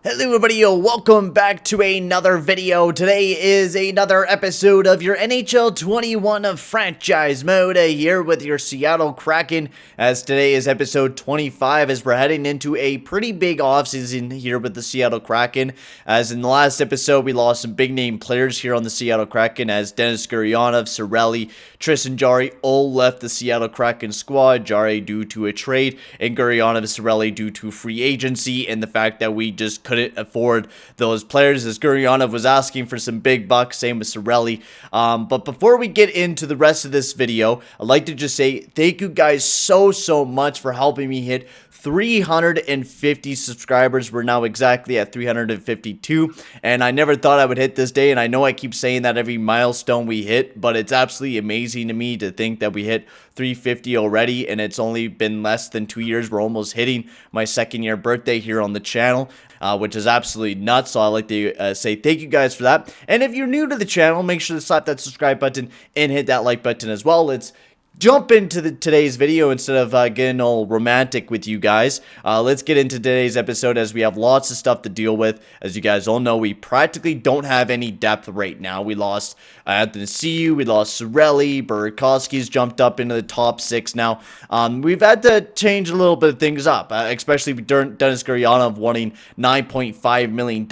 Hello everybody, welcome back to another video. Today is another episode of your NHL 21 franchise mode here with your Seattle Kraken, as today is episode 25 as we're heading into a pretty big offseason here with the Seattle Kraken. As in the last episode, we lost some big name players here on the Seattle Kraken as Denis Gurianov, Cirelli, Tristan Jarry all left the Seattle Kraken squad. Jarry due to a trade and Gurianov and Cirelli due to free agency and the fact that we just couldn't afford those players as Gaudreau was asking for some big bucks, same with Cirelli. But before we get into the rest of this video, I'd like to just say thank you guys so much for helping me hit 350 subscribers. We're now exactly at 352, and I never thought I would hit this day, and I know I keep saying that every milestone we hit, but it's absolutely amazing to me to think that we hit 350 already, and it's only been less than 2 years. We're almost hitting my second year birthday here on the channel, which is absolutely nuts. So I'd like to say thank you guys for that. And if you're new to the channel, make sure to slap that subscribe button and hit that like button as well. Let's jump into today's video instead of getting all romantic with you guys. Let's get into today's episode as we have lots of stuff to deal with. As you guys all know, we practically don't have any depth right now. We lost Anthony, we lost Cirelli, Burakovsky's jumped up into the top 6 now. We've had to change a little bit of things up, especially with Denis Gurianov wanting $9.5 million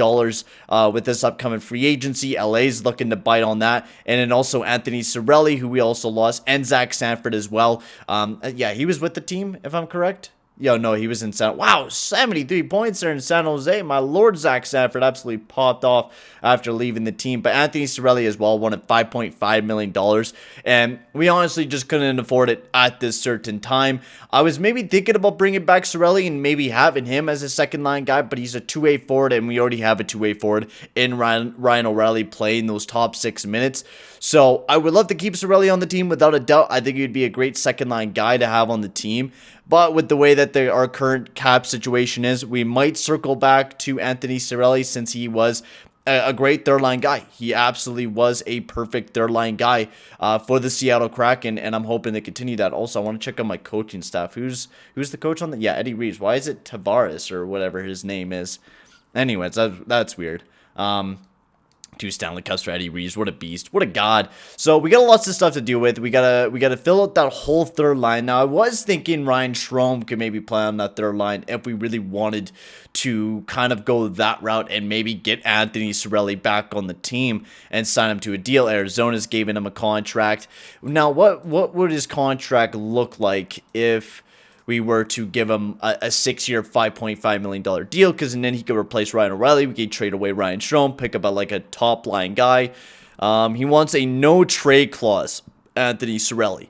with this upcoming free agency. LA's looking to bite on that. And then also Anthony Cirelli, who we also lost, and Zach Sanford as well. Yeah, he was with the team, if I'm correct. Yo, no, he was in San... Wow, 73 points there in San Jose. My lord, Zach Sanford absolutely popped off after leaving the team. But Anthony Cirelli as well won at $5.5 million. And we honestly just couldn't afford it at this certain time. I was maybe thinking about bringing back Cirelli and maybe having him as a second-line guy. But he's a two-way forward, and we already have a two-way forward in Ryan O'Reilly playing those top 6 minutes. So I would love to keep Cirelli on the team without a doubt. I think he'd be a great second-line guy to have on the team. But with the way that our current cap situation is, we might circle back to Anthony Cirelli since he was a great third-line guy. He absolutely was a perfect third-line guy for the Seattle Kraken, and I'm hoping to continue that. Also, I want to check out my coaching staff. Who's the coach on the... Yeah, Eddie Reeves. Why is it Tavares or whatever his name is? Anyways, that's weird. 2 Stanley Cups for Eddie Reeves. What a beast. What a god. So we got lots of stuff to deal with. We gotta fill out that whole third line. Now I was thinking Ryan Strome could maybe play on that third line if we really wanted to kind of go that route and maybe get Anthony Cirelli back on the team and sign him to a deal. Arizona's given him a contract. Now what would his contract look like if we were to give him a 6-year, $5.5 million deal? Because then he could replace Ryan O'Reilly. We could trade away Ryan Strome, pick up a top line guy. He wants a no trade clause, Anthony Cirelli.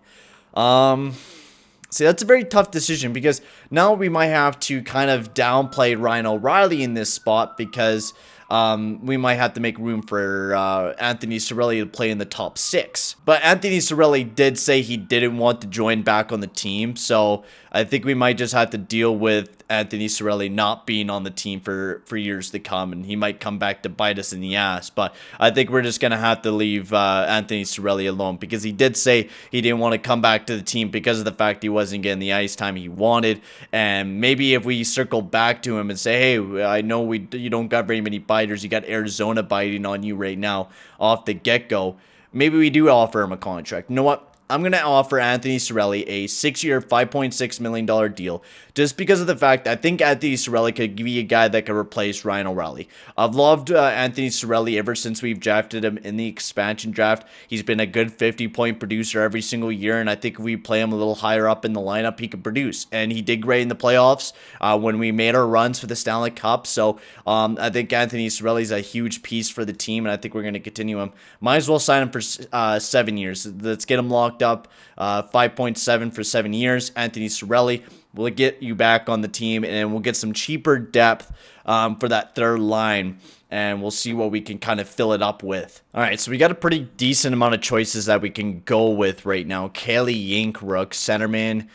See, that's a very tough decision because now we might have to kind of downplay Ryan O'Reilly in this spot because we might have to make room for Anthony Cirelli to play in the top 6. But Anthony Cirelli did say he didn't want to join back on the team, so I think we might just have to deal with Anthony Cirelli not being on the team for years to come, and he might come back to bite us in the ass. But I think we're just going to have to leave Anthony Cirelli alone because he did say he didn't want to come back to the team because of the fact he wasn't getting the ice time he wanted. And maybe if we circle back to him and say, hey, I know you don't got very many biters. You got Arizona biting on you right now off the get-go. Maybe we do offer him a contract. You know what? I'm going to offer Anthony Cirelli a 6-year, $5.6 million deal just because of the fact I think Anthony Cirelli could be a guy that could replace Ryan O'Reilly. I've loved Anthony Cirelli ever since we've drafted him in the expansion draft. He's been a good 50-point producer every single year, and I think if we play him a little higher up in the lineup, he could produce. And he did great in the playoffs when we made our runs for the Stanley Cup. So I think Anthony Cirelli is a huge piece for the team, and I think we're going to continue him. Might as well sign him for 7 years. Let's get him locked up. 5.7 for 7 years. Anthony Cirelli will get you back on the team, and we'll get some cheaper depth for that third line, and we'll see what we can kind of fill it up with. All right, so we got a pretty decent amount of choices that we can go with right now. Kelly Yink, Rook, centerman,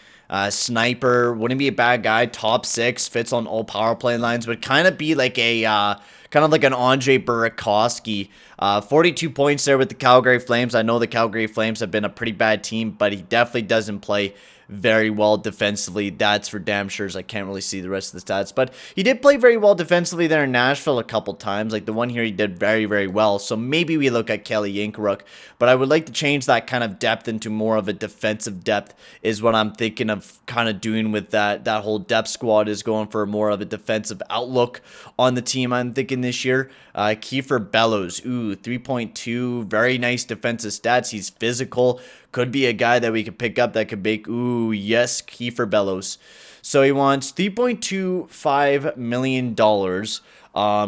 sniper, wouldn't be a bad guy. Top 6, fits on all power play lines, would kind of be like a kind of like an Andre Burakovsky 42 points there with the Calgary Flames. I know the Calgary Flames have been a pretty bad team, but he definitely doesn't play very well defensively. That's for damn sure. I can't really see the rest of the stats, but he did play very well defensively there in Nashville a couple times. Like the one here, he did very, very well. So maybe we look at Kelly Yankeruk, but I would like to change that kind of depth into more of a defensive depth is what I'm thinking of kind of doing with that whole depth squad, is going for more of a defensive outlook on the team. I'm thinking this year. Kiefer Bellows, 3.2, very nice defensive stats. He's physical. Could be a guy that we could pick up that could make, yes, Kiefer Bellows. So he wants $3.25 million.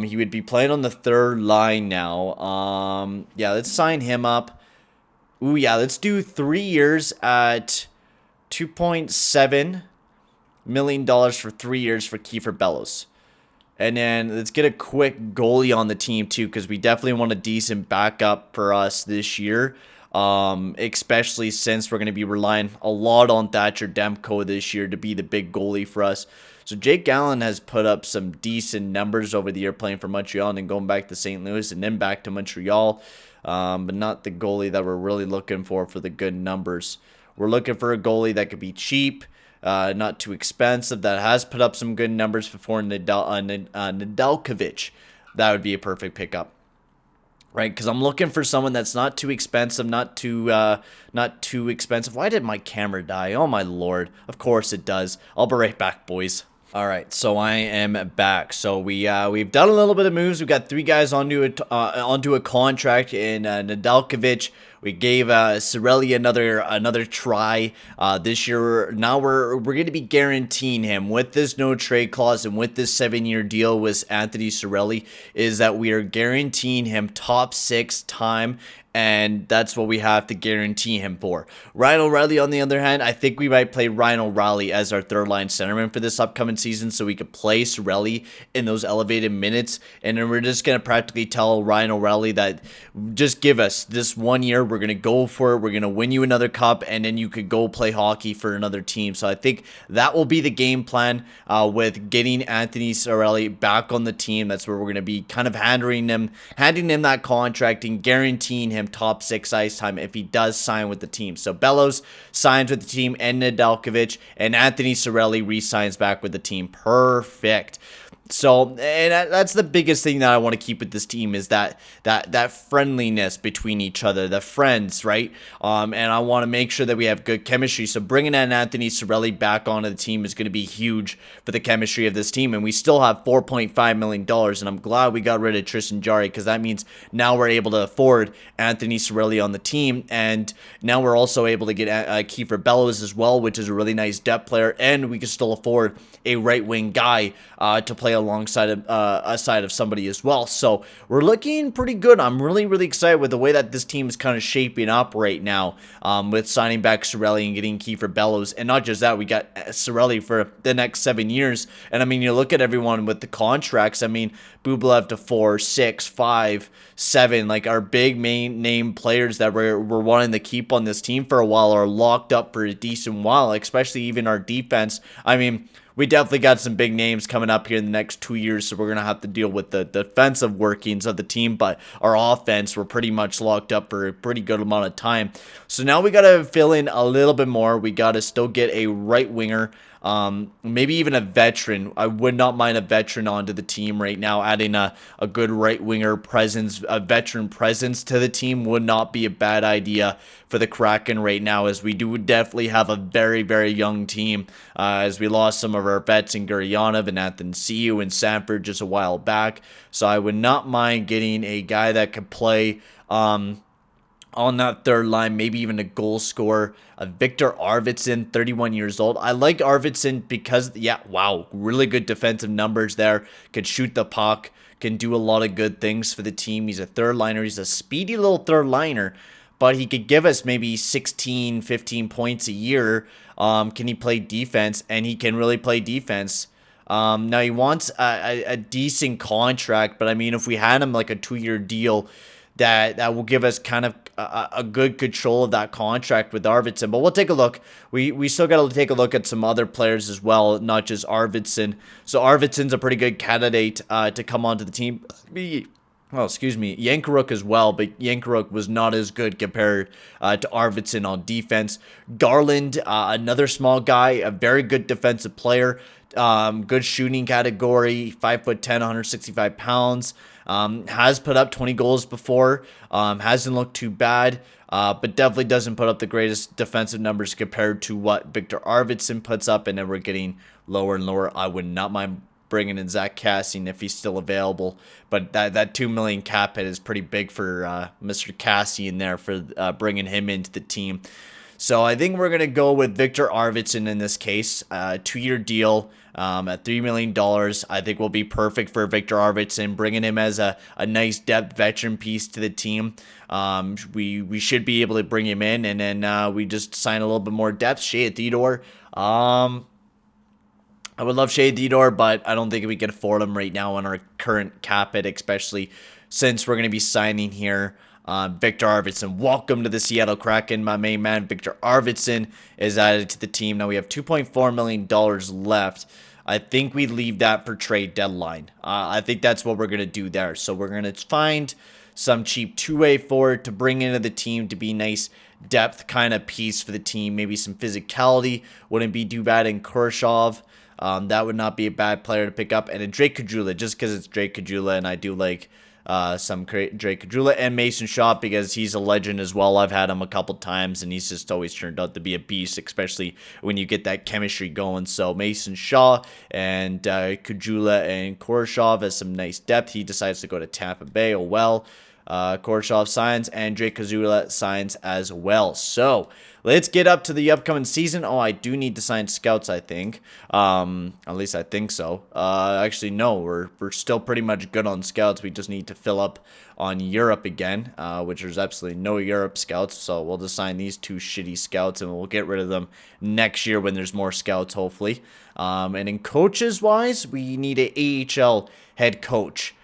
He would be playing on the third line now. Yeah, let's sign him up. Yeah, let's do 3 years at $2.7 million for 3 years for Kiefer Bellows. And then let's get a quick goalie on the team too, because we definitely want a decent backup for us this year. Especially since we're going to be relying a lot on Thatcher Demko this year to be the big goalie for us. So Jake Allen has put up some decent numbers over the year playing for Montreal and then going back to St. Louis and then back to Montreal. But not the goalie that we're really looking for the good numbers. We're looking for a goalie that could be cheap, not too expensive, that has put up some good numbers before. Nedeljkovic. That would be a perfect pickup. Right, because I'm looking for someone that's not too expensive, not too expensive. Why did my camera die? Oh my lord! Of course it does. I'll be right back, boys. All right, so I am back. So we've done a little bit of moves. We've got 3 guys onto a contract in Nedeljkovic. We gave Cirelli another try this year. Now we're going to be guaranteeing him with this no trade clause and with this 7-year deal with Anthony Cirelli, is that we are guaranteeing him top 6 time. And that's what we have to guarantee him for. Ryan O'Reilly, on the other hand, I think we might play Ryan O'Reilly as our third-line centerman for this upcoming season so we could play Cirelli in those elevated minutes. And then we're just going to practically tell Ryan O'Reilly that just give us this 1 year. We're going to go for it. We're going to win you another cup, and then you could go play hockey for another team. So I think that will be the game plan with getting Anthony Cirelli back on the team. That's where we're going to be kind of handing him that contract and guaranteeing him top 6 ice time if he does sign with the team. So Bellows signs with the team and Nedeljkovic, and Anthony Cirelli re-signs back with the team. Perfect. So, and that's the biggest thing that I want to keep with this team, is that friendliness between each other, the friends, right? And I want to make sure that we have good chemistry. So bringing in Anthony Cirelli back onto the team is going to be huge for the chemistry of this team. And we still have $4.5 million, and I'm glad we got rid of Tristan Jarry, because that means now we're able to afford Anthony Cirelli on the team, and now we're also able to get Kiefer Bellows as well, which is a really nice depth player, and we can still afford a right wing guy to play alongside of somebody as well. So we're looking pretty good. I'm really, really excited with the way that this team is kind of shaping up right now, with signing back Cirelli and getting Kiefer Bellows. And not just that, we got Cirelli for the next 7 years. And I mean, you look at everyone with the contracts. I mean, Bublev to 4, 6, 5, 7, like our big main name players that we're wanting to keep on this team for a while are locked up for a decent while, especially even our defense. I mean, we definitely got some big names coming up here in the next 2 years, so we're going to have to deal with the defensive workings of the team, but our offense, we're pretty much locked up for a pretty good amount of time. So now we got to fill in a little bit more. We got to still get a right winger, maybe even a veteran. I would not mind a veteran onto the team right now. Adding a good right winger presence, a veteran presence to the team would not be a bad idea for the Kraken right now, as we do definitely have a very, very young team, as we lost some of our vets in Guryanov and Athanasiou and Sanford just a while back. So I would not mind getting a guy that could play on that third line, maybe even a goal scorer. Victor Arvidsson, 31 years old. I like Arvidsson because, really good defensive numbers there. Could shoot the puck, can do a lot of good things for the team. He's a third liner. He's a speedy little third liner, but he could give us maybe 16, 15 points a year. Can he play defense? And he can really play defense. Now he wants a decent contract, but I mean, if we had him like a 2-year deal, that will give us kind of a good control of that contract with Arvidsson. But we'll take a look. We still got to take a look at some other players as well, not just Arvidsson. So Arvidsson's a pretty good candidate to come onto the team. well, excuse me, Yankeruk as well, but Yankeruk was not as good compared to Arvidsson on defense. Garland, another small guy, a very good defensive player, good shooting category, 5'10", 165 pounds, has put up 20 goals before, hasn't looked too bad, but definitely doesn't put up the greatest defensive numbers compared to what Victor Arvidsson puts up, and then we're getting lower and lower. I would not mind bringing in Zach Kassian if he's still available, but that $2 million cap hit is pretty big for Mr. Kassian there for bringing him into the team. So I think we're gonna go with Victor Arvidsson in this case, 2-year deal at $3 million. I think will be perfect for Victor Arvidsson, bringing him as a nice depth veteran piece to the team. We should be able to bring him in, and then we just sign a little bit more depth. Shea Theodore. I would love Shea Theodore, but I don't think we can afford him right now on our current cap hit, especially since we're going to be signing here Victor Arvidsson. Welcome to the Seattle Kraken, my main man. Victor Arvidsson is added to the team. Now we have $2.4 million left. I think we leave that for trade deadline. I think that's what we're going to do there. So we're going to find some cheap two-way forward to bring into the team to be nice depth kind of piece for the team. Maybe some physicality wouldn't be too bad in Korshov. That would not be a bad player to pick up. And then Drake Caggiula, just because it's Drake Caggiula, and I do like some Drake Caggiula, and Mason Shaw because he's a legend as well. I've had him a couple times, and he's just always turned out to be a beast, especially when you get that chemistry going. So Mason Shaw and Caggiula and Korshov has some nice depth. He decides to go to Tampa Bay. Oh well. Korshov signs, and Drake Caggiula signs as well. So let's get up to the upcoming season. Oh, I do need to sign scouts, I think. At least I think so. Actually, no, we're still pretty much good on scouts. We just need to fill up on Europe again, which there's absolutely no Europe scouts. So we'll just sign these 2 shitty scouts, and we'll get rid of them next year when there's more scouts, hopefully. And in coaches-wise, we need an AHL head coach.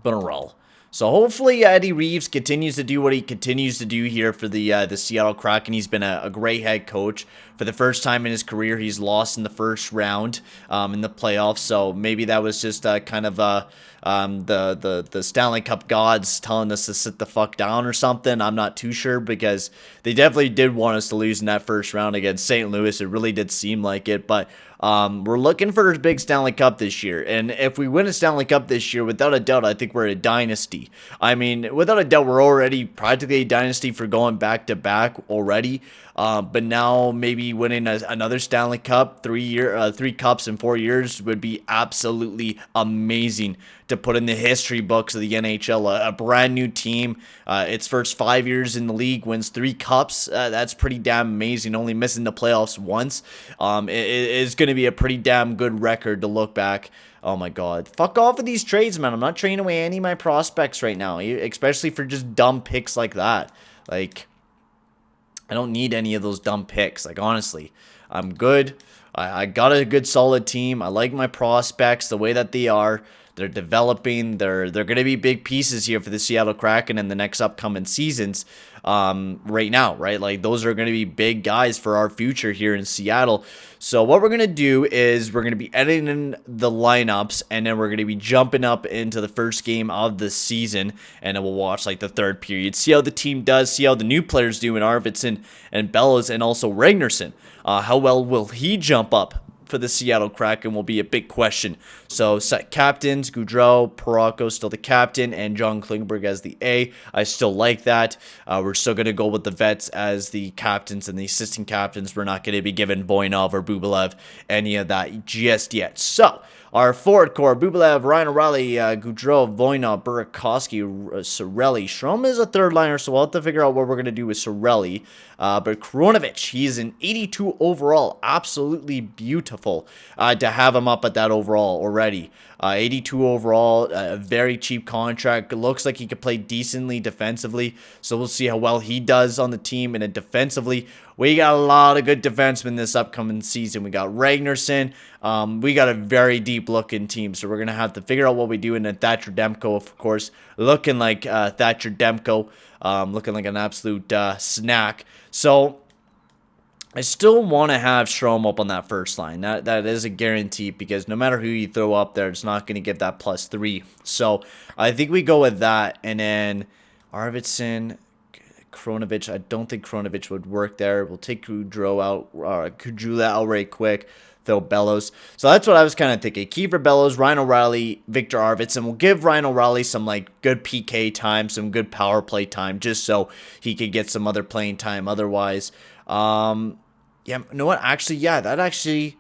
Bunnerell. So hopefully Eddie Reeves continues to do what he continues to do here for the Seattle Kraken. He's been a great head coach. For the first time in his career, he's lost in the first round in the playoffs. So maybe that was just kind of the Stanley Cup gods telling us to sit the fuck down or something. I'm not too sure, because they definitely did want us to lose in that first round against St. Louis. It really did seem like it, but we're looking for a big Stanley Cup this year. And if we win a Stanley Cup this year, without a doubt, I think we're a dynasty. I mean, without a doubt, we're already practically a dynasty for going back to back already. But now maybe winning another Stanley Cup, 3 cups in 4 years would be absolutely amazing to put in the history books of the NHL. A brand new team, its first 5 years in the league, wins 3 cups. That's pretty damn amazing. Only missing the playoffs once. It is going to be a pretty damn good record to look back. Oh my god. Fuck off with these trades, man. I'm not trading away any of my prospects right now, especially for just dumb picks like that. Like, I don't need any of those dumb picks. Like, honestly, I'm good. I got a good solid team. I like my prospects the way that they are. They're developing. They're going to be big pieces here for the Seattle Kraken in the next upcoming seasons. Right now, right? Like, those are going to be big guys for our future here in Seattle. So what we're going to do is we're going to be editing the lineups, and then we're going to be jumping up into the first game of the season, and then we'll watch like the third period, see how the team does, see how the new players do in Arvidsson and Bellows, and also Ragnarsson. How well will he jump up for the Seattle Kraken will be a big question. So set captains, Gaudreau, Parayko still the captain, and John Klingberg as the A. I still like that. We're still going to go with the vets as the captains and the assistant captains. We're not going to be giving Voynov or Bubelev any of that just yet. So our forward core, Bubelev, Ryan O'Reilly, Gaudreau, Voynov, Burakovsky, Cirelli. Strome is a third liner, so we'll have to figure out what we're going to do with Cirelli. But Kronovich, he's an 82 overall. Absolutely beautiful to have him up at that overall already. 82 overall, a very cheap contract. Looks like he could play decently defensively, so we'll see how well he does on the team. And then defensively, we got a lot of good defensemen this upcoming season. We got Ragnarsson. We got a very deep-looking team, so we're going to have to figure out what we do. And then Thatcher Demko, of course, looking like Thatcher Demko, looking like an absolute snack. So I still want to have Strome up on that first line. That is a guarantee, because no matter who you throw up there, it's not going to give that +3. So I think we go with that. And then Arvidsson, Kronovich. I don't think Kronovich would work there. We'll take Gaudreau out, Kujula out right quick. Throw Bellows. So that's what I was kind of thinking. Kiefer Bellows, Ryan O'Reilly, Victor Arvidsson. We'll give Ryan O'Reilly some good PK time, some good power play time, just so he could get some other playing time. Otherwise, yeah, you know what? Actually, yeah, that actually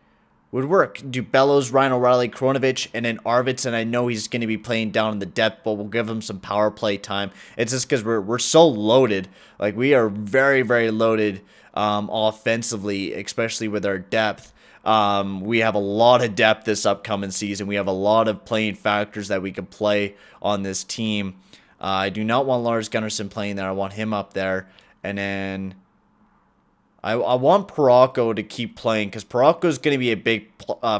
would work. Do Bellows, Ryan O'Reilly, Kronovich, and then Arvidsson. I know he's going to be playing down in the depth, but we'll give him some power play time. It's just because we're so loaded. We are very, very loaded offensively, especially with our depth. We have a lot of depth this upcoming season. We have a lot of playing factors that we can play on this team. I do not want Lars Gunnarsson playing there. I want him up there. And then I want Parayko to keep playing, because Parayko is going to be a big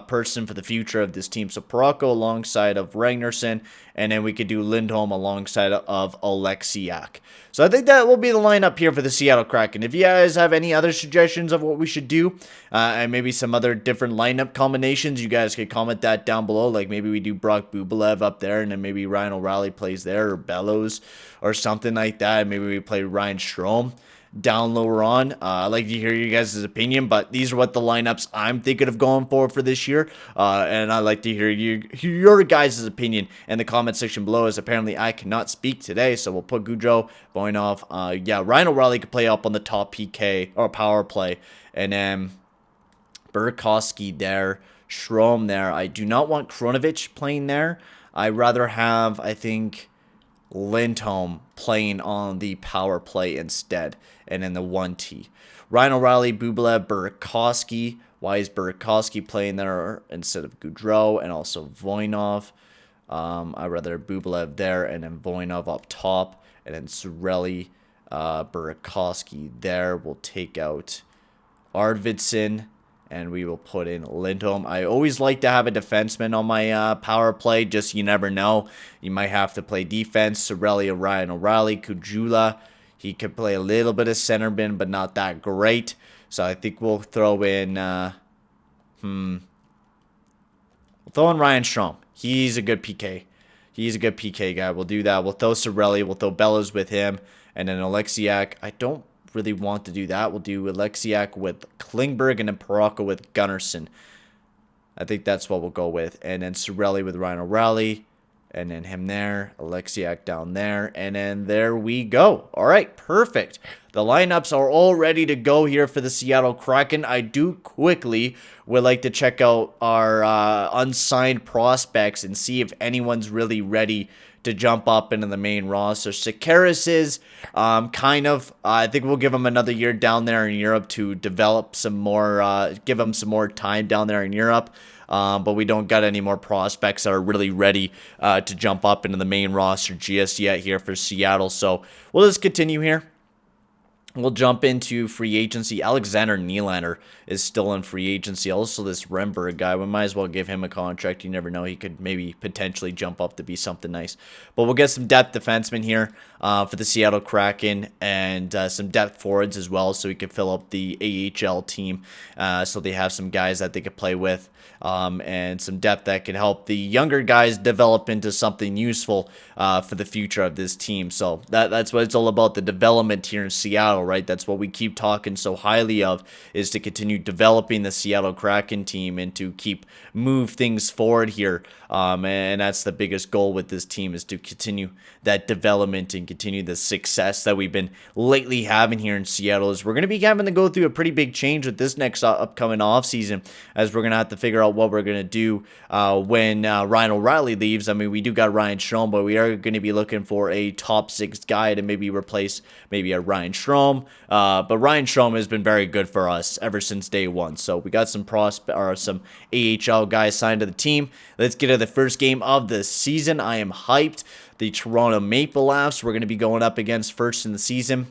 person for the future of this team. So Parayko alongside of Ragnarsson, and then we could do Lindholm alongside of Oleksiak. So I think that will be the lineup here for the Seattle Kraken. If you guys have any other suggestions of what we should do, and maybe some other different lineup combinations, you guys could comment that down below. Maybe we do Brock Bubelev up there, and then maybe Ryan O'Reilly plays there, or Bellows, or something like that. Maybe we play Ryan Strome down lower on. I'd like to hear you guys' opinion, but these are what the lineups I'm thinking of going for this year, and I'd like to hear your guys' opinion in the comment section below, as apparently I cannot speak today, so we'll put Gaudreau, Voynov, yeah, Ryan O'Reilly could play up on the top PK, or power play, and then Burakovsky there, Strome there. I do not want Kronovich playing there. I'd rather have, I think, Lindholm playing on the power play instead, and in the 1T. Ryan O'Reilly, Bubelev, Burakovsky. Why is Burakovsky playing there instead of Gaudreau, and also Voynov? I'd rather Bubelev there, and then Voynov up top, and then Cirelli, Burakovsky there. We'll take out Arvidsson, and we will put in Lindholm. I always like to have a defenseman on my power play. Just, you never know. You might have to play defense. Cirelli, Ryan O'Reilly, Kujula. He could play a little bit of centerman, but not that great. So I think we'll throw in... we'll throw in Ryan Strome. He's a good PK. He's a good PK guy. We'll do that. We'll throw Cirelli. We'll throw Bellows with him. And then Oleksiak. I don't really want to do that. We'll do Oleksiak with Klingberg, and then Parayko with Gunnarsson. I think that's what we'll go with. And then Cirelli with Ryan O'Reilly, and then him there, Oleksiak down there, and then there we go. All right, perfect. The lineups are all ready to go here for the Seattle Kraken. I do quickly would like to check out our unsigned prospects and see if anyone's really ready to jump up into the main roster. Sakaris is I think we'll give him another year down there in Europe to develop some more, give him some more time down there in Europe. But we don't got any more prospects that are really ready to jump up into the main roster just yet here for Seattle. So we'll just continue here. We'll jump into free agency. Alexander Nylander is still in free agency. Also, this Remberg guy, we might as well give him a contract. You never know. He could maybe potentially jump up to be something nice. But we'll get some depth defensemen here for the Seattle Kraken, and some depth forwards as well, so we can fill up the AHL team. So they have some guys that they could play with, and some depth that can help the younger guys develop into something useful for the future of this team. So that's what it's all about, the development here in Seattle, right? That's what we keep talking so highly of, is to continue developing the Seattle Kraken team and to keep move things forward here. And that's the biggest goal with this team, is to continue that development and continue the success that we've been lately having here in Seattle. Is we're going to be having to go through a pretty big change with this next upcoming offseason, as we're going to have to figure out what we're going to do when Ryan O'Reilly leaves. I mean, we do got Ryan Strome, but we are going to be looking for a top 6 guy to maybe replace maybe a Ryan Strome. But Ryan Strome has been very good for us ever since day one. So we got some some AHL guys signed to the team. Let's get to the first game of the season. I am hyped. The Toronto Maple Leafs, we're going to be going up against first in the season.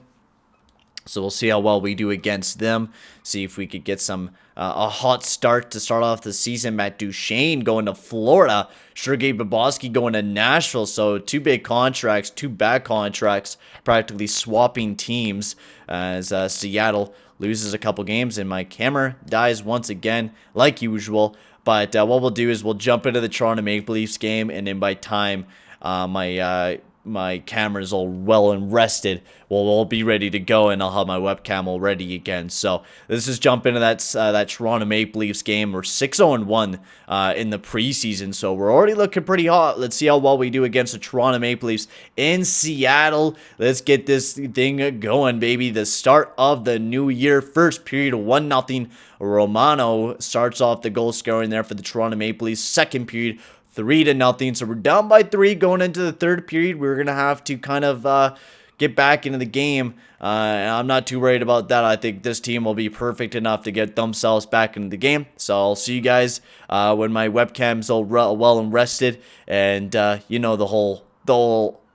So we'll see how well we do against them. See if we could get some a hot start to start off the season. Matt Duchene going to Florida. Sergei Bobrovsky going to Nashville. So 2 big contracts, 2 bad contracts, practically swapping teams, as Seattle loses a couple games and my camera dies once again like usual. But what we'll do is we'll jump into the Toronto Maple Leafs game, and then by time my camera's all well and rested, we'll be ready to go, and I'll have my webcam all ready again. So let's just jump into that Toronto Maple Leafs game. We're 6-0-1 in the preseason, so we're already looking pretty hot. Let's see how well we do against the Toronto Maple Leafs in Seattle. Let's get this thing going, baby. The start of the new year. First period, 1-0. Romano starts off the goal scoring there for the Toronto Maple Leafs. Second period, 3-0. So we're down by 3 going into the third period. We're going to have to kind of get back into the game. And I'm not too worried about that. I think this team will be perfect enough to get themselves back into the game. So I'll see you guys when my webcam's all well and rested. And, you know, the whole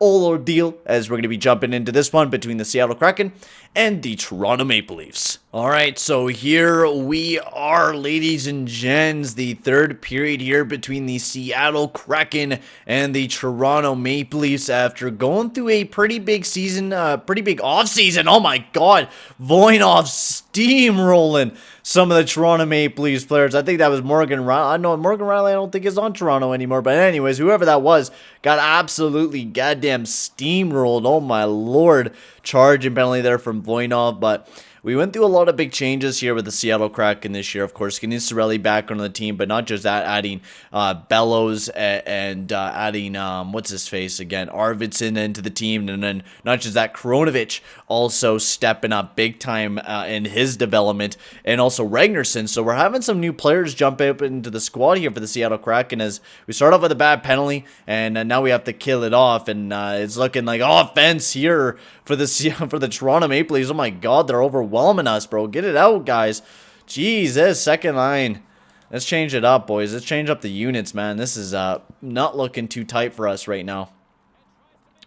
ordeal, as we're going to be jumping into this one between the Seattle Kraken and the Toronto Maple Leafs. All right, so here we are, ladies and gents, the third period here between the Seattle Kraken and the Toronto Maple Leafs after going through a pretty big season, pretty big offseason. Oh my God, Voynov steamrolling some of the Toronto Maple Leafs players. I think that was Morgan Riley. I know Morgan Riley I don't think is on Toronto anymore, but anyways, whoever that was got absolutely goddamn steamrolled. Oh my Lord, charge and penalty there from Voynov, but we went through a lot of big changes here with the Seattle Kraken this year. Of course, getting Cirelli back on the team, but not just that, adding Bellows and adding, what's his face again, Arvidsson into the team. And then not just that, Koronovich also stepping up big time in his development, and also Ragnarsson. So we're having some new players jump up into the squad here for the Seattle Kraken as we start off with a bad penalty, and now we have to kill it off. And it's looking like offense here for the Toronto Maple Leafs. Oh my God, they're overwhelming us, bro. Get it out, guys. Jesus, second line. Let's change it up, boys. Let's change up the units, man. This is not looking too tight for us right now.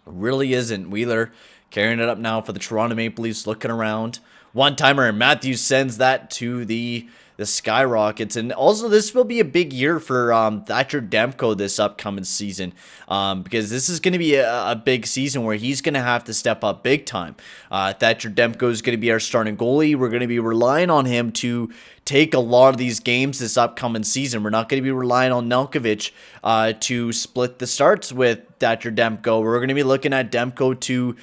Really isn't. Wheeler carrying it up now for the Toronto Maple Leafs, looking around. One-timer, and Matthews sends that to the Skyrockets. And also, this will be a big year for Thatcher Demko this upcoming season, because this is going to be a big season where he's going to have to step up big time. Thatcher Demko is going to be our starting goalie. We're going to be relying on him to take a lot of these games this upcoming season. We're not going to be relying on Nelkovic to split the starts with Thatcher Demko. We're going to be looking at Demko to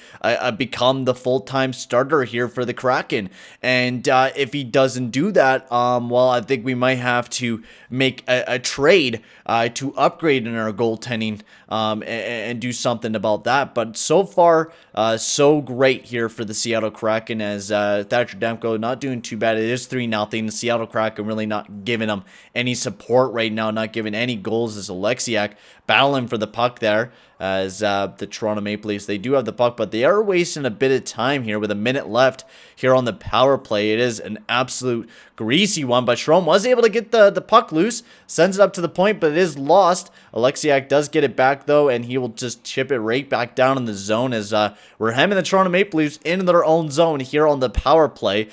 become the full-time starter here for the Kraken. And if he doesn't do that, well, I think we might have to make a trade to upgrade in our goaltending and do something about that. But so far, so great here for the Seattle Kraken, as Thatcher Demko not doing too bad. It is 3-0. The Seattle Kraken really not giving them any support right now, not giving any goals, as Alexiak battling for the puck there, as the Toronto Maple Leafs, they do have the puck, but they are wasting a bit of time here with a minute left here on the power play. It is an absolute greasy one, but Strome was able to get the puck loose, sends it up to the point, but it is lost. Alexiak does get it back, though, and he will just chip it right back down in the zone, as we're hemming the Toronto Maple Leafs into their own zone here on the power play.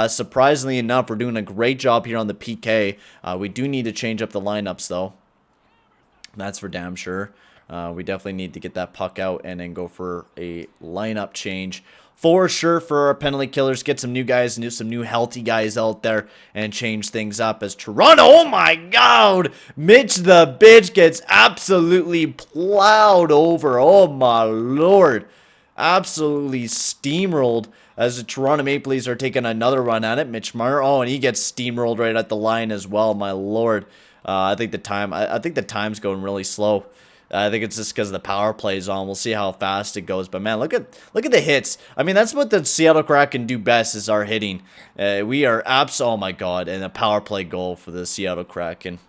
Surprisingly enough, we're doing a great job here on the PK. We do need to change up the lineups, though. That's for damn sure. We definitely need to get that puck out and then go for a lineup change for sure for our penalty killers. Get some new guys, some new healthy guys out there, and change things up as Toronto. Oh my God, Mitch the bitch gets absolutely plowed over. Oh my Lord, absolutely steamrolled as the Toronto Maple Leafs are taking another run at it. Mitch Marner, oh, and he gets steamrolled right at the line as well. My Lord. I think the time's going really slow. I think it's just because the power play is on. We'll see how fast it goes. But man, look at the hits. I mean, that's what the Seattle Kraken do best, is our hitting. We are oh my God, and a power play goal for the Seattle Kraken.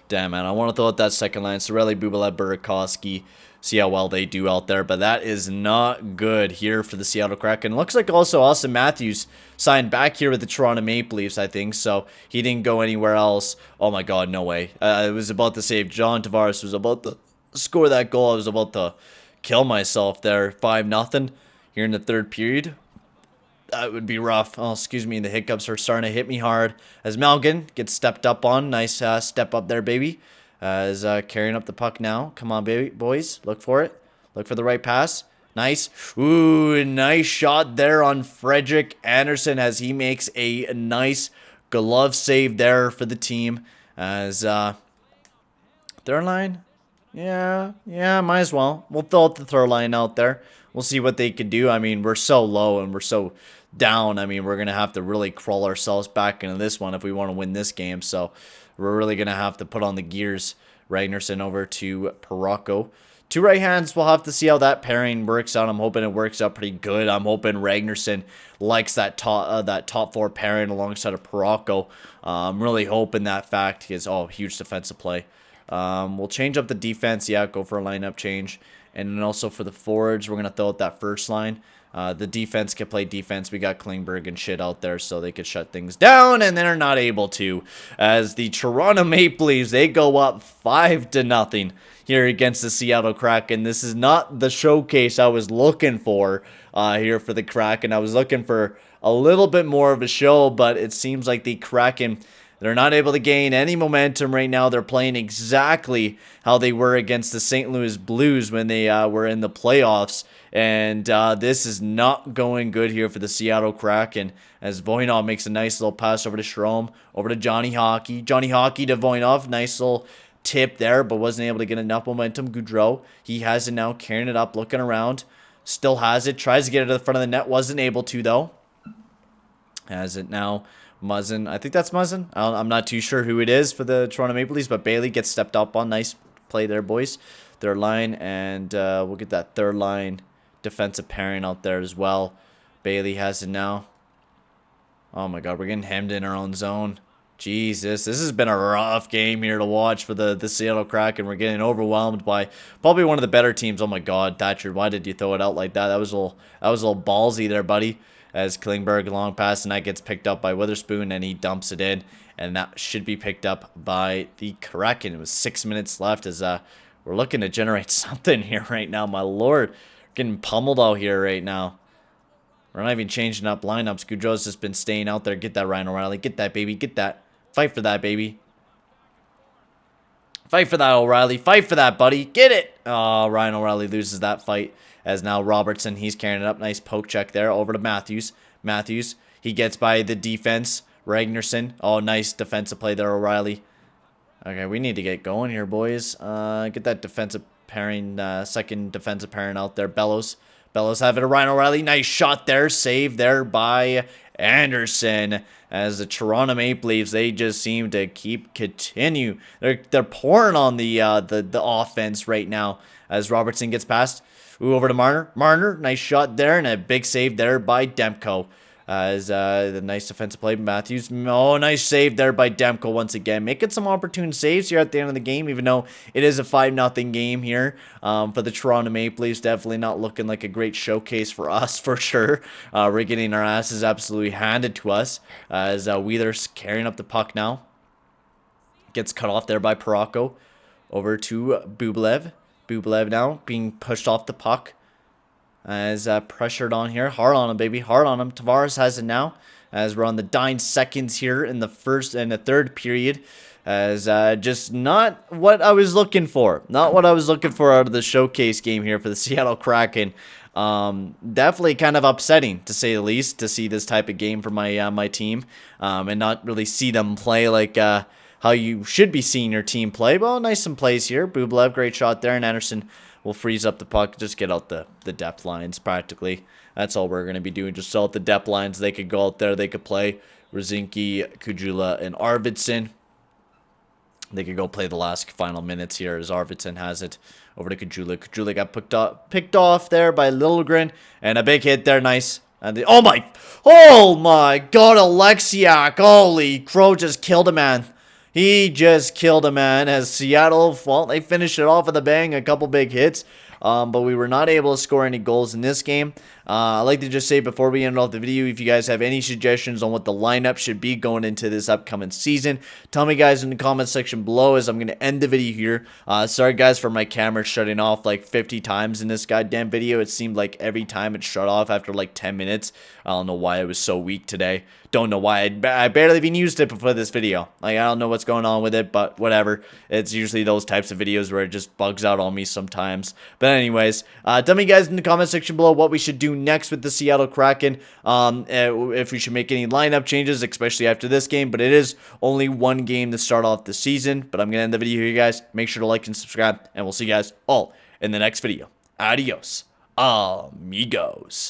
Damn, man, I want to throw out that second line. Cirelli, Bubala, Burakovsky. See how well they do out there, but that is not good here for the Seattle Kraken. Looks like also Austin Matthews signed back here with the Toronto Maple Leafs, I think, so he didn't go anywhere else. Oh my God, no way. I was about to say, if John Tavares was about to score that goal, I was about to kill myself there. 5-0 here in the third period. That would be rough. Oh, excuse me, the hiccups are starting to hit me hard as Malgin gets stepped up on. Nice step up there, baby. Is carrying up the puck now. Come on, baby boys. Look for it. Look for the right pass. Nice. Ooh, nice shot there on Frederik Andersen as he makes a nice glove save there for the team. As, third line? Yeah, might as well. We'll throw out the third line out there. We'll see what they can do. I mean, we're so low and we're so down. I mean, we're going to have to really crawl ourselves back into this one if we want to win this game. So, we're really going to have to put on the gears. Ragnarsson over to Parayko. Two right hands, we'll have to see how that pairing works out. I'm hoping it works out pretty good. I'm hoping Ragnarsson likes that top four pairing alongside of Parayko. I'm really hoping that fact is huge defensive play. We'll change up the defense. Yeah, go for a lineup change. And then also for the forwards, we're going to throw out that first line. The defense can play defense. We got Klingberg and shit out there, so they could shut things down, and they're not able to. As the Toronto Maple Leafs, they go up 5-0 here against the Seattle Kraken. This is not the showcase I was looking for here for the Kraken. I was looking for a little bit more of a show, but it seems like the Kraken, they're not able to gain any momentum right now. They're playing exactly how they were against the St. Louis Blues when they were in the playoffs. And this is not going good here for the Seattle Kraken as Voynov makes a nice little pass over to Strome, over to Johnny Hockey. Johnny Hockey to Voynov. Nice little tip there, but wasn't able to get enough momentum. Gaudreau, he has it now, carrying it up, looking around. Still has it. Tries to get it to the front of the net. Wasn't able to, though. Has it now. Muzzin. I think that's Muzzin. I'm not too sure who it is for the Toronto Maple Leafs, but Bailey gets stepped up on. Nice play there, boys. Third line, and we'll get that third line defensive pairing out there as well. Bailey has it now. Oh my god, we're getting hemmed in our own zone. Jesus, this has been a rough game here to watch for the Seattle Kraken. We're getting overwhelmed by probably one of the better teams. Oh my god, Thatcher, why did you throw it out like that? That was a little ballsy there, buddy. As Klingberg long pass, and that gets picked up by Witherspoon, and he dumps it in, and that should be picked up by the Kraken. It was 6 minutes left as we're looking to generate something here right now. My lord, we're getting pummeled out here right now. We're not even changing up lineups. Gaudreau's just been staying out there. Get that, Ryan O'Reilly. Get that, baby. Get that. Fight for that, baby. Fight for that, O'Reilly. Fight for that, buddy. Get it. Oh, Ryan O'Reilly loses that fight. As now Robertson, he's carrying it up. Nice poke check there. Over to Matthews. Matthews, he gets by the defense. Ragnarsson. Oh, nice defensive play there, O'Reilly. Okay, we need to get going here, boys. Get that defensive pairing, second defensive pairing out there. Bellows have it to Ryan O'Reilly. Nice shot there. Save there by Anderson. As the Toronto Maple Leafs, they just seem to continue. They're pouring on the offense right now. As Robertson gets past. Ooh, over to Marner. Marner, nice shot there, and a big save there by Demko. As the nice defensive play, Matthews. Oh, nice save there by Demko once again. Making some opportune saves here at the end of the game, even though it is a 5-0 game here for the Toronto Maple Leafs. Definitely not looking like a great showcase for us, for sure. We're getting our asses absolutely handed to us. As Wheeler's carrying up the puck now. Gets cut off there by Parayko. Over to Bublev. Bublev now being pushed off the puck. As pressured on here. Hard on him, baby. Hard on him. Tavares has it now. As we're on the 9 seconds here in the first and the third period. As just not what I was looking for. Not what I was looking for out of the showcase game here for the Seattle Kraken. Definitely kind of upsetting, to say the least, to see this type of game for my team. And not really see them play like how you should be seeing your team play. Well, nice some plays here. Bublev, great shot there. And Anderson will freeze up the puck. Just get out the depth lines, practically. That's all we're going to be doing. Just sell out the depth lines. They could go out there. They could play Rosinski, Kujula, and Arvidsson. They could go play the last final minutes here as Arvidsson has it over to Kujula. Kujula got picked off there by Liljegren. And a big hit there. Nice. And oh my God, Alexiak. Holy crow, just killed a man. He just killed a man as Seattle, well, they finished it off with a bang, a couple big hits. But we were not able to score any goals in this game. I'd like to just say before we end off the video, if you guys have any suggestions on what the lineup should be going into this upcoming season, tell me guys in the comment section below as I'm going to end the video here. Sorry guys for my camera shutting off like 50 times in this goddamn video. It seemed like every time it shut off after like 10 minutes. I don't know why it was so weak today. Don't know why. I barely even used it before this video. Like, I don't know what's going on with it, but whatever. It's usually those types of videos where it just bugs out on me sometimes. But anyways, tell me guys in the comment section below what we should do next with the Seattle Kraken. If we should make any lineup changes, especially after this game. But it is only one game to start off the season. But I'm going to end the video here, guys. Make sure to like and subscribe. And we'll see you guys all in the next video. Adios, amigos.